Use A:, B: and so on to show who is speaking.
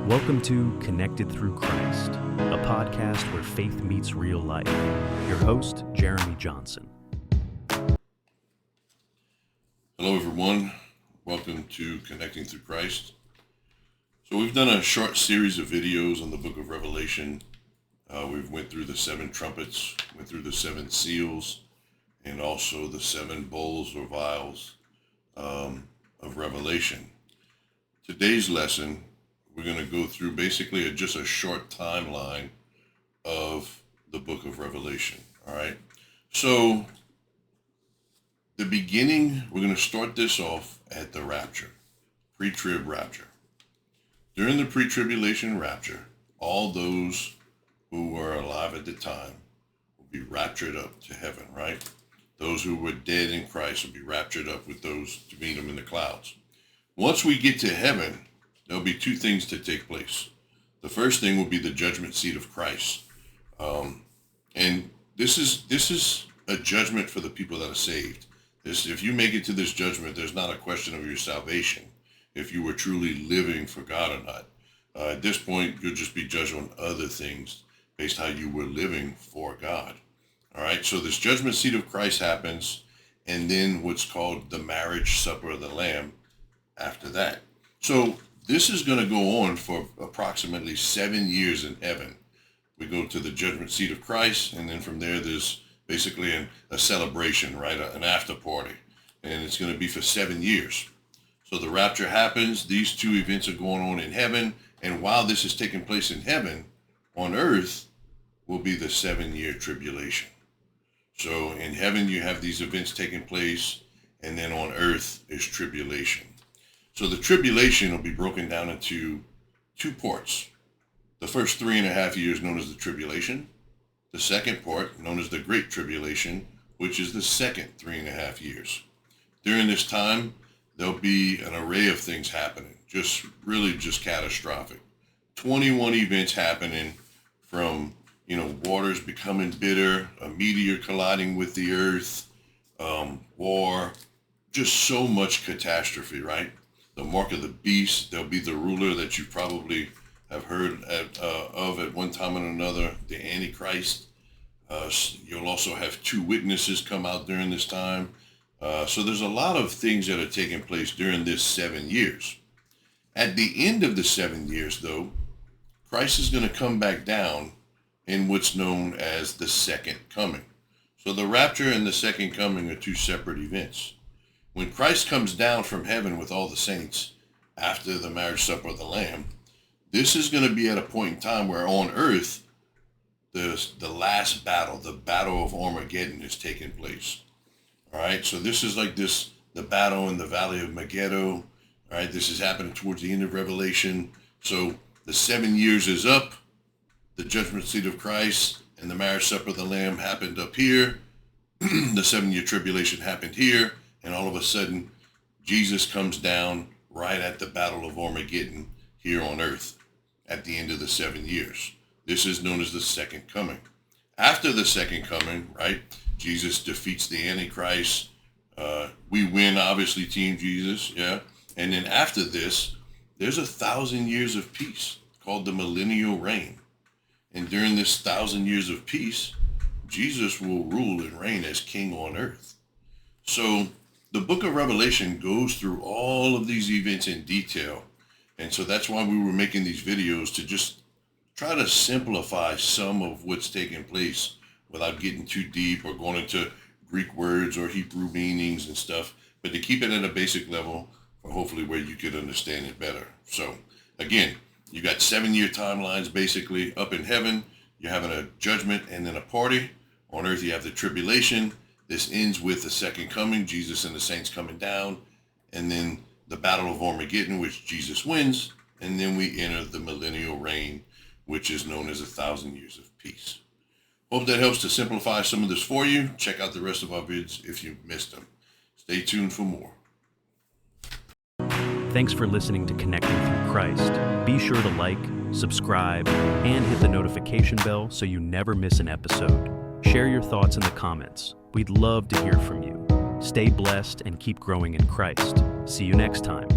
A: Welcome to Connected Through Christ, a podcast where faith meets real life. Your host, Jeremy Johnson.
B: Hello, everyone. Welcome to Connecting Through Christ. So we've done a short series of videos on the book of Revelation. We've went through the 7 trumpets, went through the 7 seals, and also the 7 bowls or vials of Revelation. Today's lesson, we're going to go through basically just a short timeline of the book of Revelation. All right. So the beginning, we're going to start this off at the rapture, pre-trib rapture. During the pre-tribulation rapture, all those who were alive at the time will be raptured up to heaven, right? Those who were dead in Christ will be raptured up with those to meet him in the clouds. Once we get to heaven, there'll be 2 things to take place. The first thing will be the judgment seat of Christ. And this is a judgment for the people that are saved. If you make it to this judgment, there's not a question of your salvation, if you were truly living for God or not. At this point, you'll just be judged on other things based how you were living for God. All right, so this judgment seat of Christ happens, and then what's called the marriage supper of the Lamb after that. So this is going to go on for approximately 7 years in heaven. We go to the judgment seat of Christ, and then from there, there's basically a celebration, right? An after party. And it's going to be for 7 years. So the rapture happens. These 2 events are going on in heaven. And while this is taking place in heaven, on earth will be the 7-year tribulation. So in heaven, you have these events taking place, and then on earth is tribulation. So the tribulation will be broken down into 2 parts. The first 3.5 years known as the tribulation. The second part known as the Great Tribulation, which is the second 3.5 years. During this time, there'll be an array of things happening, just catastrophic. 21 events happening from, waters becoming bitter, a meteor colliding with the earth, war, just so much catastrophe, right? The mark of the beast, there'll be the ruler that you probably have heard of at one time or another, the Antichrist. You'll also have 2 witnesses come out during this time. So there's a lot of things that are taking place during this 7 years. At the end of the 7 years, though, Christ is going to come back down in what's known as the second coming. So the rapture and the second coming are 2 separate events. When Christ comes down from heaven with all the saints after the marriage supper of the Lamb, this is going to be at a point in time where on earth, the last battle, the battle of Armageddon, is taking place. All right, so this is like the battle in the Valley of Megiddo. All right, this is happening towards the end of Revelation. So the 7 years is up. The judgment seat of Christ and the marriage supper of the Lamb happened up here. The 7-year tribulation happened here. And all of a sudden, Jesus comes down right at the battle of Armageddon here on earth at the end of the 7 years. This is known as the second coming. After the second coming, right, Jesus defeats the Antichrist. We win, obviously, Team Jesus, yeah. And then after this, there's 1,000 years of peace called the millennial reign. And during this 1,000 years of peace, Jesus will rule and reign as king on earth. So the book of Revelation goes through all of these events in detail. And so that's why we were making these videos, to just try to simplify some of what's taking place without getting too deep or going into Greek words or Hebrew meanings and stuff, but to keep it at a basic level for hopefully where you could understand it better. So again, you got 7-year timelines basically. Up in heaven, you're having a judgment and then a party. On earth, you have the tribulation. This ends with the second coming, Jesus and the saints coming down, and then the battle of Armageddon, which Jesus wins, and then we enter the millennial reign, which is known as 1,000 years of peace. Hope that helps to simplify some of this for you. Check out the rest of our vids if you missed them. Stay tuned for more.
A: Thanks for listening to Connecting Through Christ. Be sure to like, subscribe, and hit the notification bell so you never miss an episode. Share your thoughts in the comments. We'd love to hear from you. Stay blessed and keep growing in Christ. See you next time.